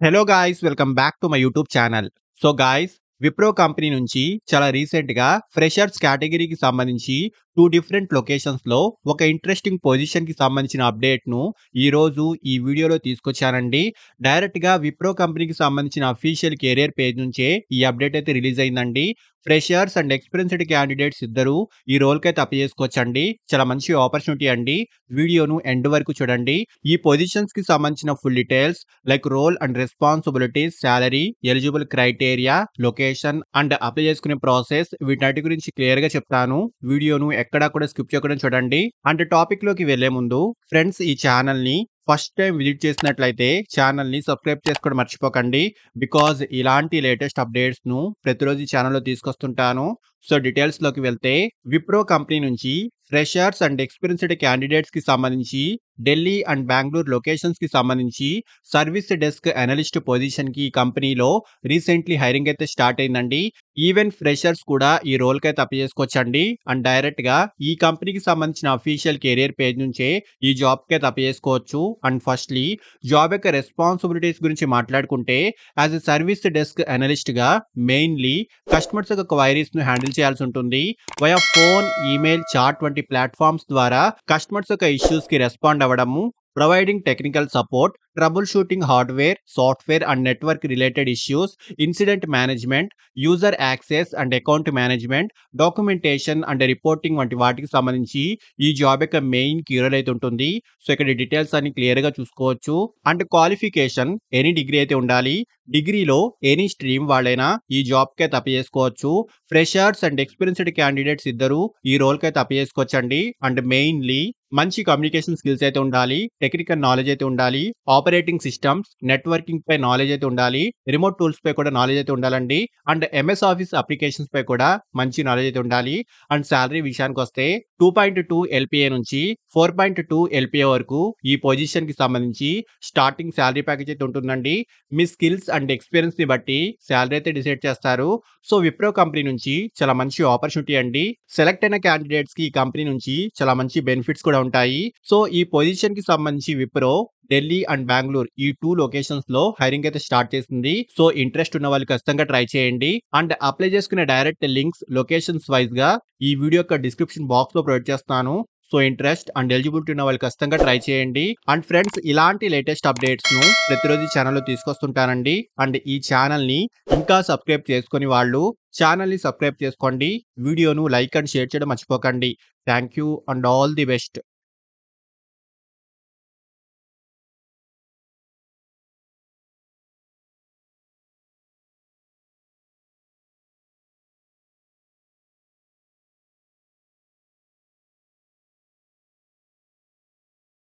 Hello guys, welcome back to my YouTube channel. So guys, Wipro company నుంచి చాలా రీసెంట్గా freshers కేటగిరీకి సంబంధించి 2 డిఫరెంట్ లొకేషన్స్లో ఒక ఇంట్రెస్టింగ్ పొజిషన్కి సంబంధించిన అప్డేట్ను ఈరోజు ఈ వీడియోలో తీసుకొచ్చానండి. డైరెక్ట్గా విప్రో కంపెనీకి సంబంధించిన అఫీషియల్ కెరియర్ పేజ్ నుంచే ఈ అప్డేట్ అయితే రిలీజ్ అయిందండి. ఫ్రెషర్స్ అండ్ ఎక్స్పీరియన్స్డ్ క్యాండిడేట్స్ ఇద్దరు ఈ రోల్కి అయితే అప్లై చేసుకోవచ్చండి. చాలా మంచి ఆపర్చునిటీ అండి. వీడియోను ఎండ్ వరకు చూడండి. ఈ పొజిషన్స్కి సంబంధించిన full details like role and responsibilities, salary, eligible criteria, location and apply చేసుకునే ప్రాసెస్ వీటన్నిటి గురించి క్లియర్ గా చెప్తాను. వీడియోను ఎక్కడా కూడా స్కిప్ చేయకుండా చూడండి. అండ్ టాపిక్ లోకి వెళ్లే ముందు ఫ్రెండ్స్, ఈ ఛానల్ ని ఫస్ట్ టైం విజిట్ చేసినట్లయితే ఛానల్ ని సబ్స్క్రైబ్ చేసుకోవడం మర్చిపోకండి. బికాజ్ ఇలాంటి లేటెస్ట్ అప్డేట్స్ ను ప్రతిరోజు ఈ ఛానల్లో తీసుకొస్తుంటాను. సో డీటెయిల్స్ లోకి వెళ్తే, విప్రో కంపెనీ నుంచి ఫ్రెషర్స్ అండ్ ఎక్స్పీరియన్స్డ్ క్యాండిడేట్స్ కి సంబంధించి ఢిల్లీ అండ్ బెంగళూరు లొకేషన్స్ కి సంబంధించి సర్వీస్ డెస్క్ అనలిస్ట్ పొజిషన్ కి ఈ కంపెనీలో రీసెంట్లీ హైరింగ్ అయితే స్టార్ట్ అయిందండి. ఈవెన్ ఫ్రెషర్స్ కూడా ఈ రోల్ కి అయితే అప్లై చేసుకోవచ్చండి. అండ్ డైరెక్ట్ గా ఈ కంపెనీకి సంబంధించిన అఫీషియల్ కెరియర్ పేజ్ నుంచే ఈ జాబ్ కి అయితే అప్లై చేసుకోవచ్చు. అండ్ ఫస్ట్లీ జాబ్ యొక్క రెస్పాన్సిబిలిటీస్ గురించి మాట్లాడుకుంటే, as a service desk analyst గా మెయిన్లీ కస్టమర్స్ యొక్క క్వైరీస్ ను హ్యాండిల్ చేయాల్సి ఉంటుంది. వయా ఫోన్, ఈమెయిల్, చాట్ వంటి ప్లాట్ఫామ్స్ ద్వారా కస్టమర్స్ యొక్క ఇష్యూస్ కి రెస్పాండ్ అవ్వడము, providing technical support, trouble shooting hardware, software and network related issues, incident management, user access and account management, documentation and reporting వంటి వాటికి సంబంధించి ఈ జాబ్ యొక్క మెయిన్ కీ రోల్ అయితే ఉంటుంది. సో ఇక్కడ డీటెయిల్స్ అన్ని క్లియర్ గా చూసుకోవచ్చు. అండ్ క్వాలిఫికేషన్ ఎనీ డిగ్రీ అయితే ఉండాలి. డిగ్రీలో ఎనీ స్ట్రీమ్ వాళ్ళైనా ఈ జాబ్ కి అయితే అప్లై చేసుకోవచ్చు. ఫ్రెషర్స్ అండ్ ఎక్స్పీరియన్స్డ్ క్యాండిడేట్స్ ఇద్దరు ఈ రోల్ కి అయితే అప్లై చేసుకోవచ్చండి. అండ్ మెయిన్లీ మంచి కమ్యూనికేషన్ స్కిల్స్ అయితే ఉండాలి, టెక్నికల్ నాలెడ్జ్ అయితే ఉండాలి, ఆపరేటింగ్ సిస్టమ్స్, నెట్వర్కింగ్ పై నాలెడ్జ్ అయితే ఉండాలి, రిమోట్ టూల్స్ పై కూడా నాలెడ్జ్ అయితే ఉండాలండి. అండ్ ఎంఎస్ ఆఫీస్ అప్లికేషన్స్ పై కూడా మంచి నాలెడ్జ్ అయితే ఉండాలి. అండ్ సాలరీ విషయానికి వస్తే 2.2 ఎల్పిఏ నుంచి 4.2 ఎల్పిఏ వరకు ఈ పొజిషన్ కి సంబంధించి స్టార్టింగ్ సాలరీ ప్యాకేజ్ అయితే ఉంటుందండి. మీ స్కిల్స్ అండ్ ఎక్స్పీరియన్స్ ని బట్టి సాలరీ అయితే డిసైడ్ చేస్తారు. సో విప్రో కంపెనీ నుంచి చాలా మంచి ఆపర్చునిటీ అండి. సెలెక్ట్ అయిన క్యాండిడేట్స్ కి ఈ కంపెనీ నుంచి చాలా మంచి బెనిఫిట్స్ కూడా ఉంటాయి. సో ఈ పొజిషన్ కి సంబంధించి విప్రో ఢిల్లీ అండ్ బెంగళూరు ఈ 2 లొకేషన్స్ లో హైరింగ్ అయితే స్టార్ట్ చేసింది. సో ఇంట్రెస్ట్ ఉన్న వాళ్ళు ఖచ్చితంగా ట్రై చేయండి. అండ్ అప్లై చేసుకునే డైరెక్ట్ లింక్స్ లొకేషన్స్ వైజ్ గా ఈ వీడియో యొక్క డిస్క్రిప్షన్ బాక్స్ లో ప్రొవైడ్ చేస్తాను. సో ఇంట్రెస్ట్ అండ్ ఎలిజిబిలిటీ ఉన్న వాళ్ళు ఖచ్చితంగా ట్రై చేయండి. అండ్ ఫ్రెండ్స్, ఇలాంటి లేటెస్ట్ అప్డేట్స్ ను ప్రతిరోజు ఈ ఛానల్లో తీసుకొస్తుంటానండి. అండ్ ఈ ఛానల్ ని ఇంకా సబ్స్క్రైబ్ చేసుకుని వాళ్ళు ఛానల్ ని సబ్స్క్రైబ్ చేసుకోండి. వీడియోను లైక్ అండ్ షేర్ చేయడం మర్చిపోకండి. Thank you and all the best.